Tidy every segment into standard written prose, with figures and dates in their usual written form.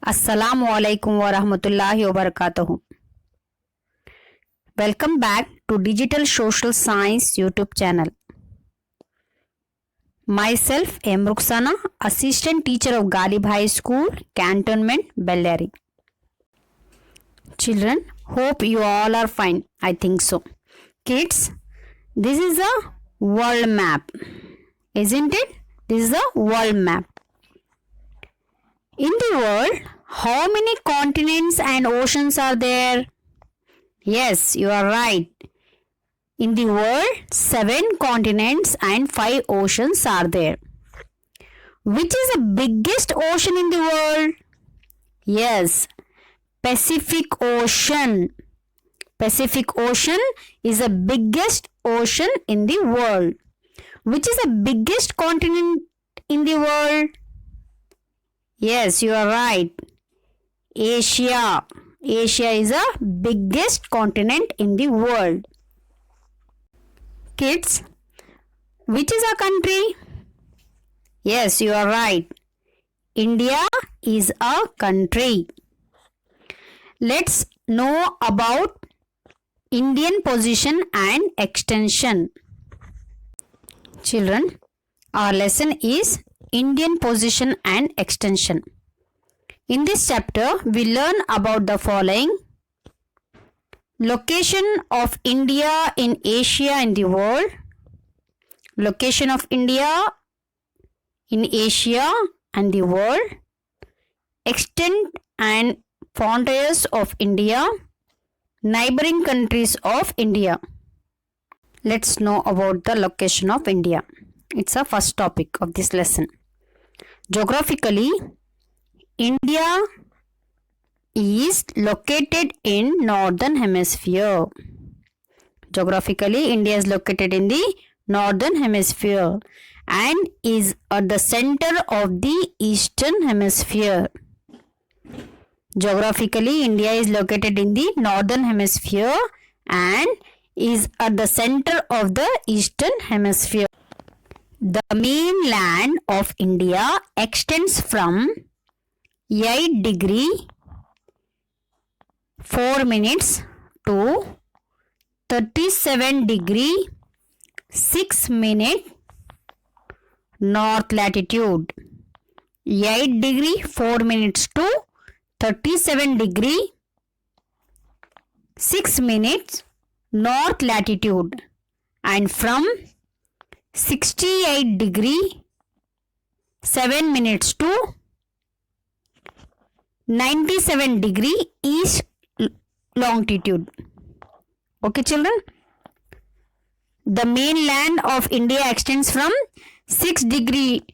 Assalamu alaikum wa rahmatullahi wa barakatuh. Welcome back to Digital Social Science YouTube channel. Myself M. Ruxana, Assistant Teacher of Galib High School, Cantonment, Bellary. Children, hope you all are fine. I think so. Kids, this is a world map. Isn't it? This is a world map. In the world, how many continents and oceans are there? Yes, you are right. In the world, 7 continents and 5 oceans are there. Which is the biggest ocean in the world? Yes, Pacific Ocean. Pacific Ocean is the biggest ocean in the world. Which is the biggest continent in the world? Yes, you are right. Asia. Asia is the biggest continent in the world. Kids, which is a country? Yes, you are right. India is a country. Let's know about Indian position and extension. Children, our lesson is Indian position and extension. In this chapter, we learn about the following: location of India in Asia and the world, location of India in Asia and the world, extent and frontiers of India, neighboring countries of India. Let's know about the location of India. It's the first topic of this lesson. Geographically, India is located in northern hemisphere. Geographically, India is located in the northern hemisphere and is at the center of the eastern hemisphere. Geographically, India is located in the northern hemisphere and is at the center of the eastern hemisphere. The mainland of India extends from 8 degree 4 minutes to 37 degree 6 minute north latitude. 8 degree 4 minutes to 37 degree 6 minutes north latitude, and from 68 degree 7 minutes to 97 degree east longitude. Okay, children? The mainland of India extends from 6 degree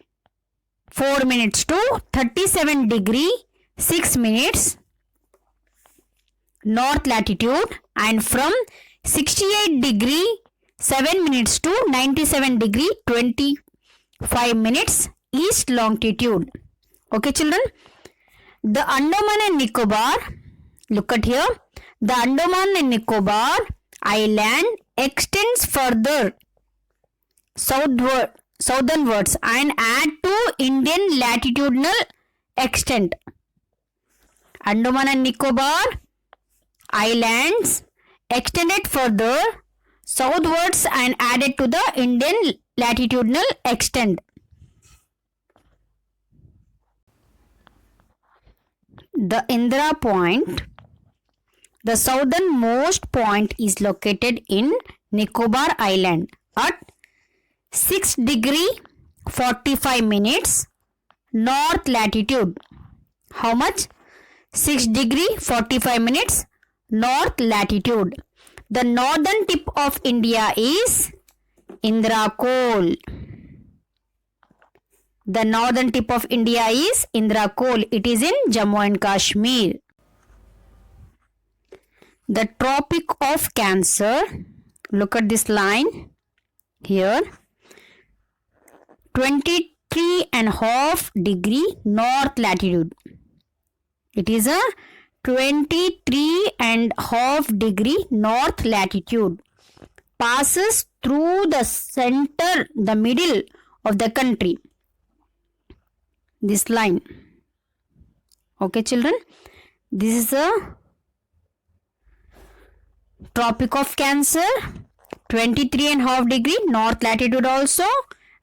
4 minutes to 37 degree 6 minutes north latitude, and from 68 degree 7 minutes to 97 degree 25 minutes east longitude. Okay, children? The Andaman and Nicobar, look at here, the Andaman and Nicobar island extends further southernwards and add to Indian latitudinal extent. Andaman and Nicobar islands extended further southwards and added to the Indian latitudinal extent. The Indira Point, the southernmost point, is located in Nicobar Island at 6 degree 45 minutes north latitude. How much? 6 degree 45 minutes north latitude. The northern tip of India is Indira Col. The northern tip of India is Indira Col. It is in Jammu and Kashmir. The Tropic of Cancer, look at this line here, 23.5 degree north latitude. It is a 23.5 degree north latitude. Passes through the center, the middle of the country. This line. Okay, children. This is the Tropic of Cancer, 23.5 degree north latitude also,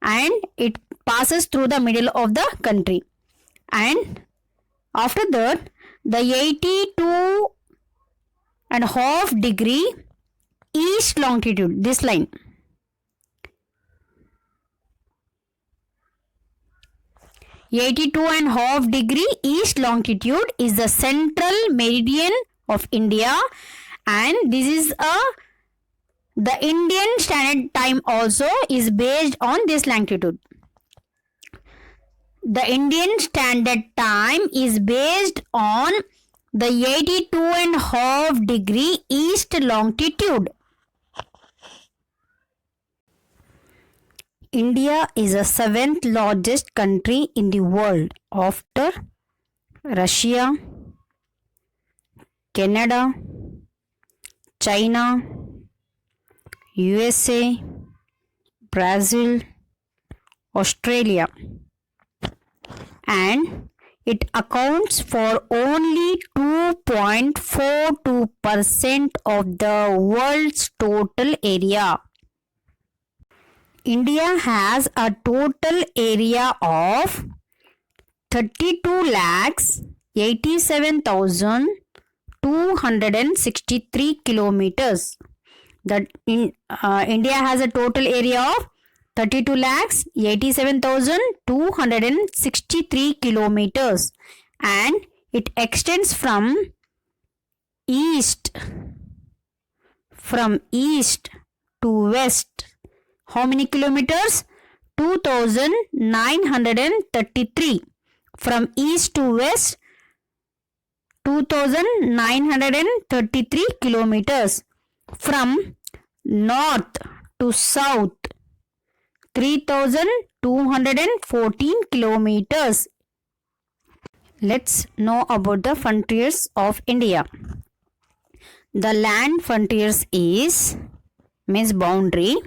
and it passes through the middle of the country. And after that, the 82.5 degree east longitude, this line. (82.5 degree east longitude is the central meridian of India, and this is the Indian Standard Time also is based on this longitude. The Indian Standard Time is based on the 82.5 degree east longitude. India is the 7th largest country in the world after Russia, Canada, China, USA, Brazil, Australia, and it accounts for only 2.42% of the world's total area. India has a total area of 32,87,263 kilometers. India has a total area of 32,87,263 kilometers, and it extends from east to west. How many kilometers? 2,933. From east to west, 2,933 kilometers. From north to south, 3,214 kilometers. Let's know about the frontiers of India. The land frontiers means boundary,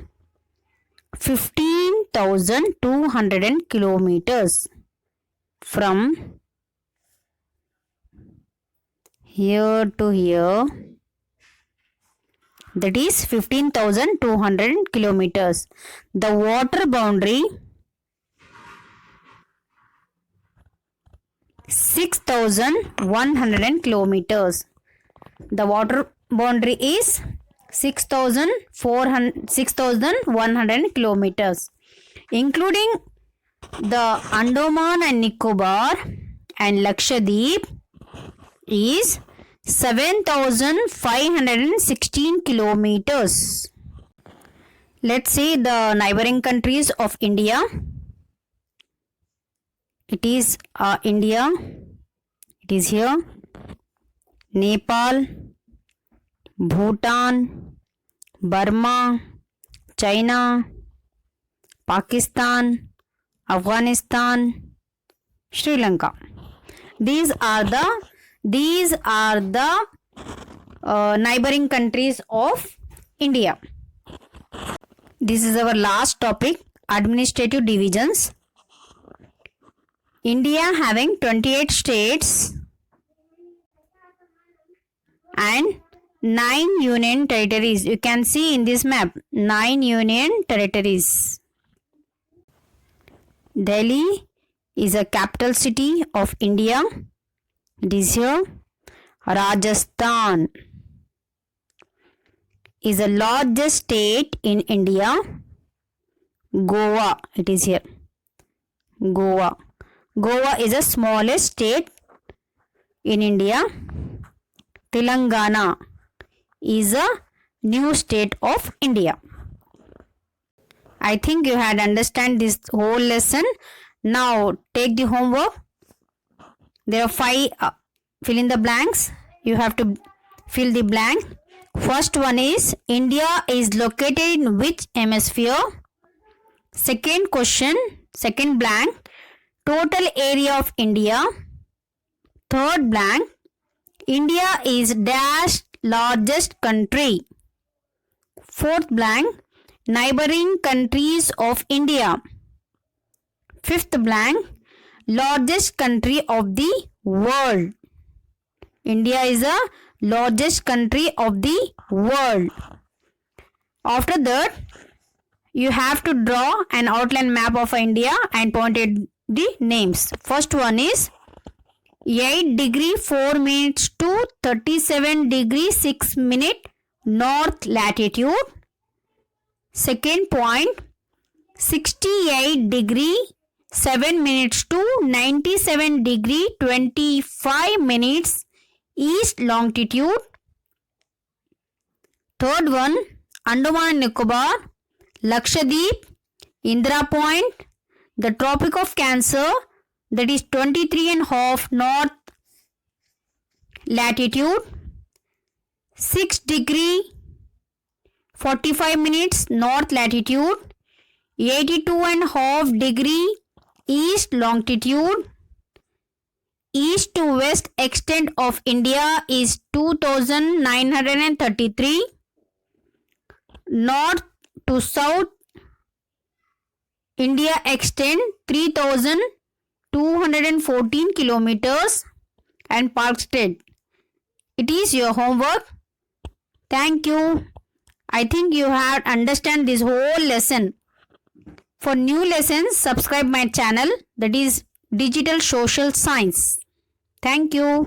15,200 kilometers from here to here, that is 15,200 kilometers. The water boundary 6,100 kilometers. The water boundary is 6,100 kilometers, including the Andaman and Nicobar and Lakshadweep is 7,516 kilometers. Let's see the neighboring countries of India. It is India. It is here. Nepal, Bhutan, Burma, China, Pakistan, Afghanistan, Sri Lanka. These are the neighboring countries of India. This is our last topic, administrative divisions. India having 28 states and 9 union territories. You can see in this map 9 union territories. Delhi is a capital city of India. It is here. Rajasthan is the largest state in India. Goa, it is here. Goa is the smallest state in India. Telangana is a new state of India. I think you had understand this whole lesson. Now take the homework. There are 5 fill in the blanks. You have to fill the blank. First one is India is located in which hemisphere? Second question, second blank, total area of India. Third blank, India is dash largest country. Fourth blank, neighboring countries of India. Fifth blank, largest country of the world. India is the largest country of the world. After that, you have to draw an outline map of India and pointed the names. First one is 8 degree 4 minutes to 37 degree 6 minute north latitude. Second point, 68 degree 7 minutes to 97 degree 25 minutes east longitude. Third one, Andaman and Nicobar, Lakshadweep, Indira Point, the Tropic of Cancer, that is 23.5 north latitude, 6 degree 45 minutes north latitude, 82.5 degree east longitude. East to west extent of India is 2933. North to south India extend 3214 kilometers. And Park State. It is your homework. Thank you. I think you have understand this whole lesson. For new lessons, subscribe my channel, that is Digital Social Science. Thank you.